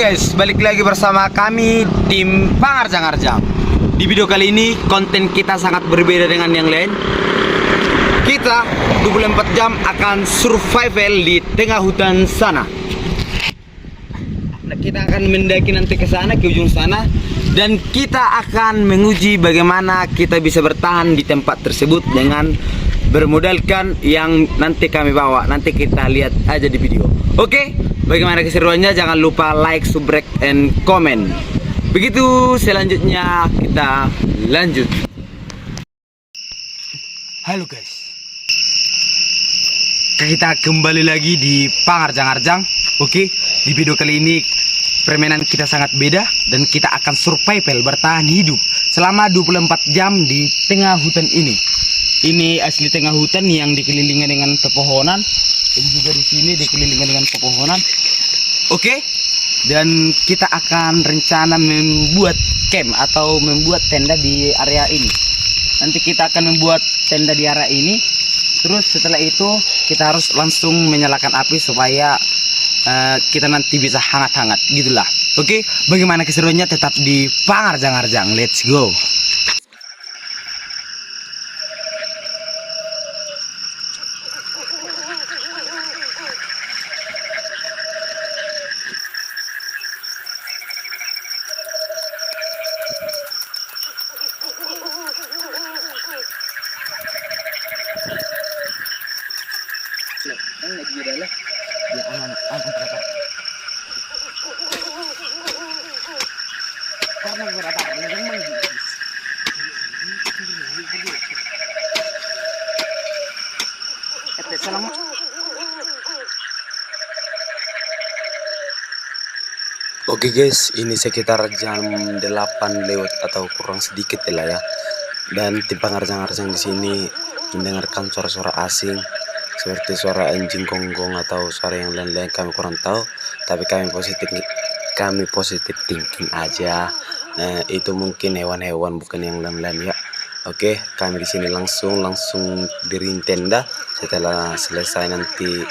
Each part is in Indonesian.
guys, balik lagi bersama kami tim Pangarjang-Arjang. Di video kali ini konten kita sangat berbeda dengan yang lain. Kita 24 jam akan survival di tengah hutan sana. Nah, kita akan mendaki nanti ke sana, ke ujung sana, dan kita akan menguji bagaimana kita bisa bertahan di tempat tersebut dengan bermodalkan yang nanti kami bawa. Nanti kita lihat aja di video. Oke, bagaimana keseruannya? Jangan lupa like, subscribe, and comment. Begitu, selanjutnya kita lanjut. Halo guys, kita kembali lagi di Pangarjang-Arjang. Oke, di video kali ini permainan kita sangat beda dan kita akan survival, bertahan hidup selama 24 jam di tengah hutan ini. Ini asli tengah hutan yang dikelilingi dengan pepohonan, dan juga di sini dikelilingi dengan pepohonan. Oke, dan kita akan rencana membuat camp atau membuat tenda di area ini. Nanti kita akan membuat tenda di area ini. Terus setelah itu kita harus langsung menyalakan api supaya kita nanti bisa hangat-hangat gitulah. Oke, bagaimana keseruannya? Tetap di Pangarjang-Arjang. Let's go. Oke guys, ini sekitar jam 8 lewat atau kurang sedikit lah ya. Dan tim Pangarjang-Arjang di sini mendengarkan suara-suara asing seperti suara anjing gonggong atau suara yang lain-lain, kami kurang tahu. Tapi kami positif thinking aja. Itu mungkin hewan-hewan bukan yang lain-lain ya. Oke, kami di sini langsung diriin tenda. Setelah selesai nanti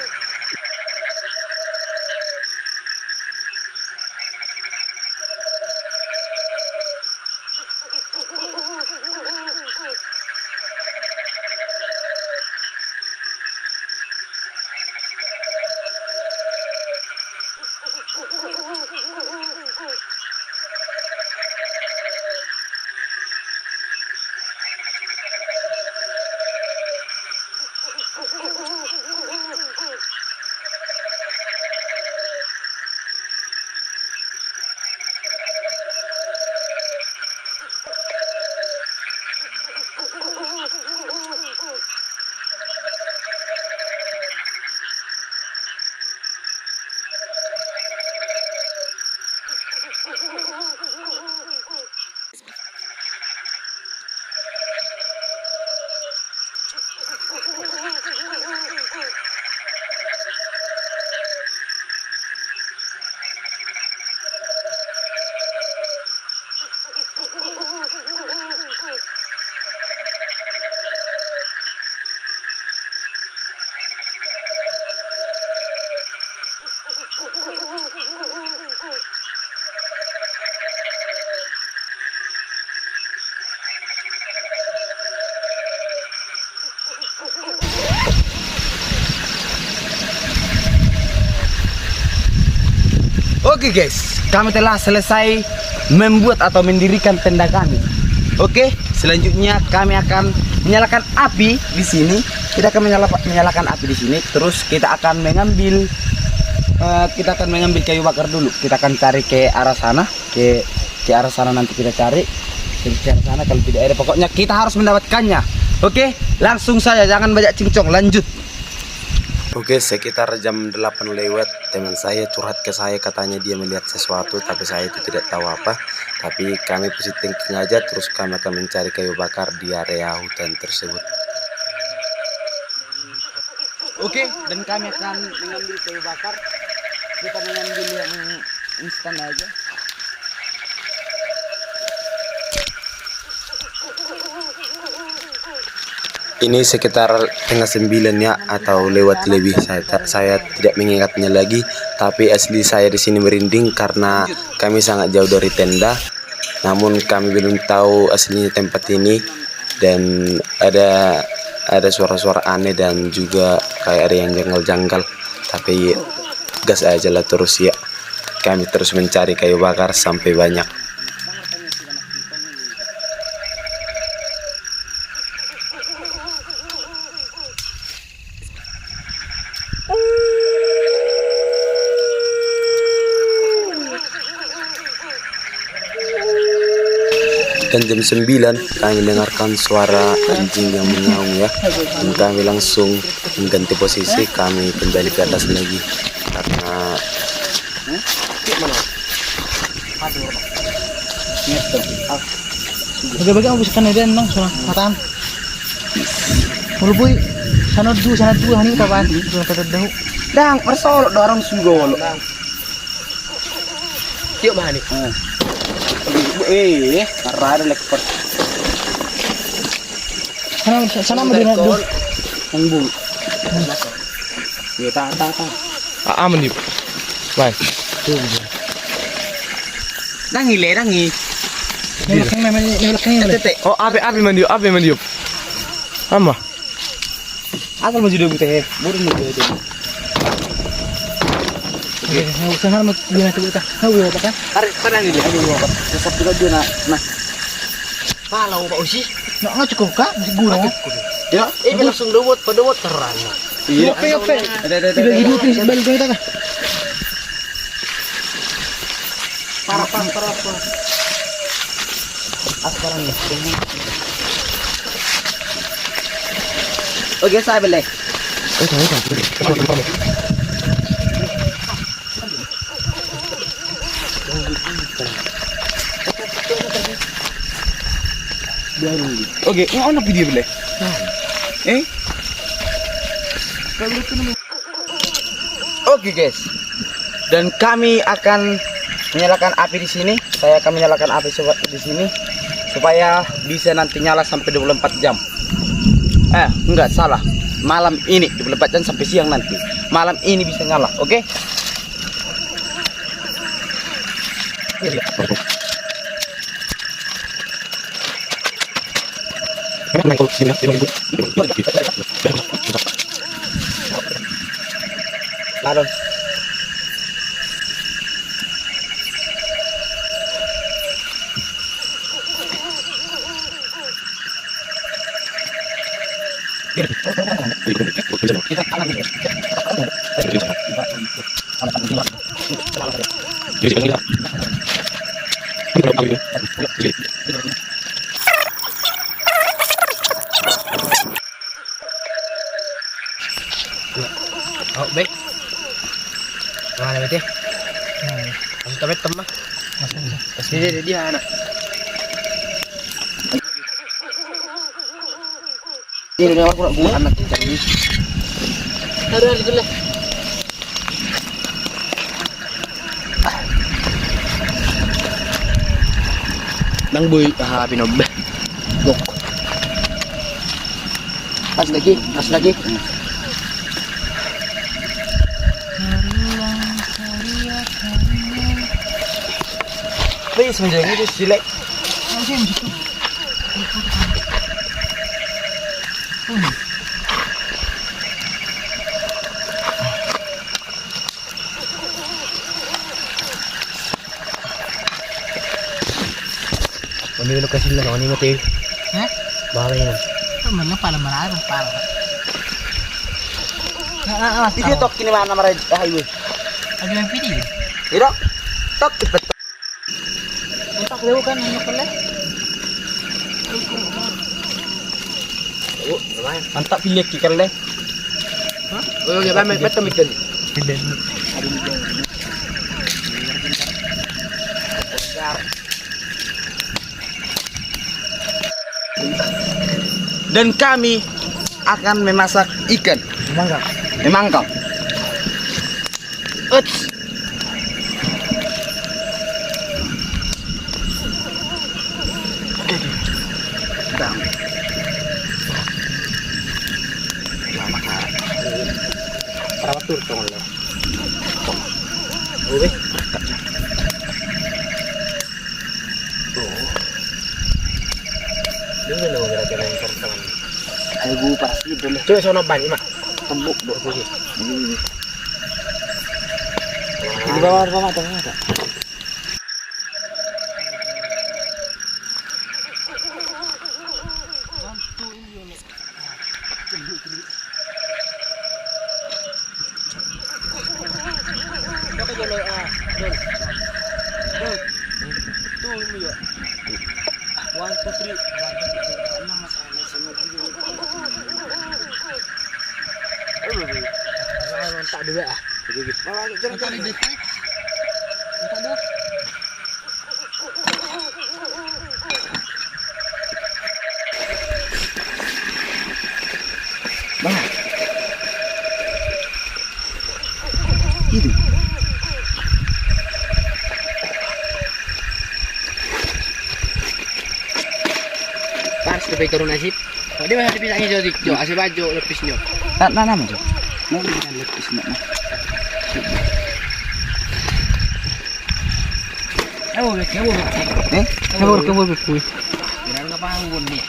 oke guys, kami telah selesai membuat atau mendirikan tenda kami. Oke, selanjutnya kami akan menyalakan api di sini. Kita akan menyalakan api di sini. Terus kita akan mengambil kayu bakar dulu. Kita akan cari ke arah sana, ke arah sana nanti kita cari. Terus ke arah sana, kalau tidak ada, pokoknya kita harus mendapatkannya. Oke, langsung saja, jangan banyak cincong, lanjut. Oke, sekitar jam 8 lewat, teman saya curhat ke saya, katanya dia melihat sesuatu, tapi saya itu tidak tahu apa. Tapi kami positif thinking aja, terus kami akan mencari kayu bakar di area hutan tersebut. Oke, dan kami akan mengambil kayu bakar. Kita mengambil yang instan aja. Ini sekitar tengah 9 ya, atau lewat lebih. Saya tidak mengingatnya lagi, tapi asli saya di sini merinding karena kami sangat jauh dari tenda. Namun kami belum tahu aslinya tempat ini, dan ada suara-suara aneh dan juga kayak ada yang janggal-janggal. Tapi gas aja lah terus ya. Kami terus mencari kayu bakar sampai banyak. Dan jam 9 kami dengarkan suara anjing yang mengaum ya. Dan kami langsung mengganti posisi, kami kembali ke atas lagi karena Bagi-bagi ang bisa kanadian nang sa matan. Muluboy, sanad dua hani taban, sudah tadahu. Dang, persol dorong sugo lo. Tiyo mahani. Karena lekper. Sana madina do. Ang bung. Ya ta. Aman yun. Bye. Dangi le dangi. Tete. Oh, api man yun. Ama. Asal maju dulu teh. Burung maju dulu. Usaha mat gina tu ta. Hawo ta kan? Karena ini dia dulu apa. Tetap juga dia nah. Kalau Pak Usi, nak cukup kah? Gurau. Ya, Langsung dawat terang. iya. Oke. Tidak hidup ni balik kita kah? Para. Asaran ni. Oke, saya beli. Oke, ano video beli? Oke guys, dan kami akan menyalakan api di sini. Saya akan menyalakan api di sini supaya bisa nanti nyala sampai 24 jam. Enggak salah. Malam ini 24 jam sampai siang nanti. Malam ini bisa nyala, oke? Lalu. Oh, baik. Mana bete? Masih tabet temah. Masih dia anak. Ini dia aku nak buat anak kita ini. Ada dulu. Nang boy pinob. Gok. Pas lagi. Please menjadi itu silek. Kami lokasi lang ako ni Mateo. Hah? Bahala yun. Man lang pala marami pala. Video tok kini mana maraj highway. Ada yang video. Iro. Tok ipet. Entak daw kan ano pala? Mantap pilih kikal deh. Oh, ya ba may betul mikir. Dan kami akan memasak ikan. Memangkau. Uts. atur tong le. Oke. Dulu lo gara-gara yang terkenal. Ayo pasti dulu. Coba sono ban mak. Tembuk dok sih. Di bawah tuh ada. Tak dua ah. Tak ada dekat. Tak ada. Pas sampai turun nasib. Oh, dia masih bisa hijau dik. Jo, asal baju lepisnya. Nah, nama jo. Mau kita lepis nak. Kabur kui. Kira nggak panggun nih.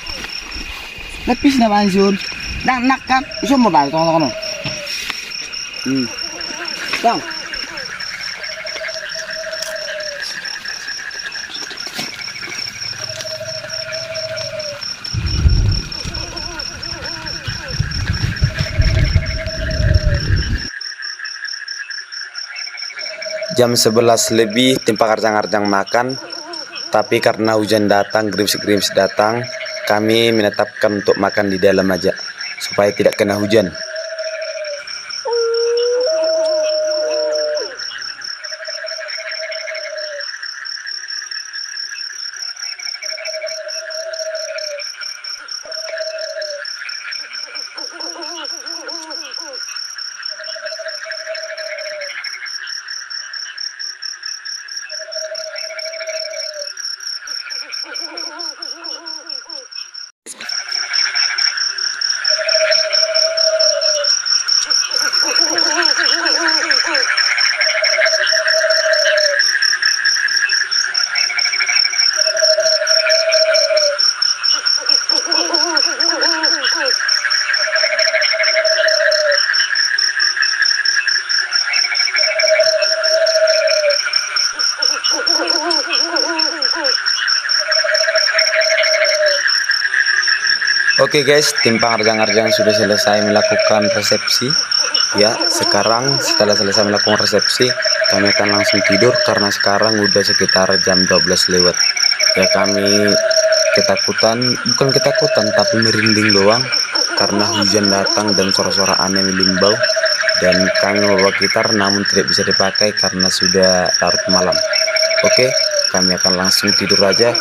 Lepis na banjun. Nak kan. Iso mo ba tong. Tong. Jam 11 lebih tempat arjang-arjang makan, tapi karena hujan datang, gerimis-gerimis datang, kami menetapkan untuk makan di dalam aja supaya tidak kena hujan. Oke guys, tim pengarjang-arjang sudah selesai melakukan resepsi. Ya, sekarang setelah selesai melakukan resepsi, kami akan langsung tidur karena sekarang udah sekitar jam 12 lewat. Ya, kami bukan ketakutan tapi merinding doang karena hujan datang dan suara-suara aneh melimbau, dan kami membawa gitar namun tidak bisa dipakai karena sudah larut malam. Oke, kami akan langsung tidur aja.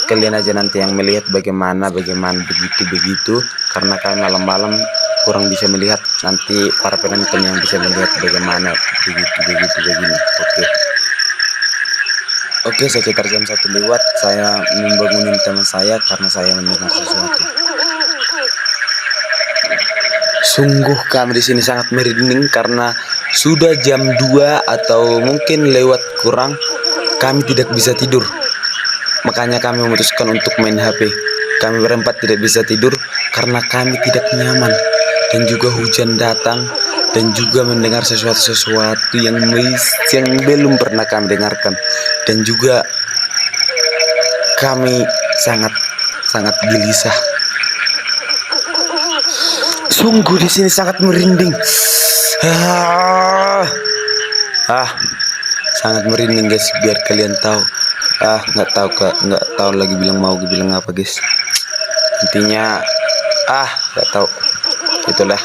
Kalian aja nanti yang melihat bagaimana begitu, karena kami malam-malam kurang bisa melihat, nanti para penonton yang bisa melihat bagaimana begini. Oke, sekitar jam 1 lewat saya membangunin teman saya karena saya mendengar sesuatu. Sungguh kami di sini sangat merinding karena sudah jam 2 atau mungkin lewat kurang, kami tidak bisa tidur. Makanya kami memutuskan untuk main HP. Kami berempat tidak bisa tidur karena kami tidak nyaman, dan juga hujan datang, dan juga mendengar sesuatu yang belum pernah kami dengarkan, dan juga kami sangat gelisah. Sungguh di sini sangat merinding. Sangat merinding guys, biar kalian tahu. Nggak tahu lagi bilang apa guys. Intinya nggak tahu, itulah.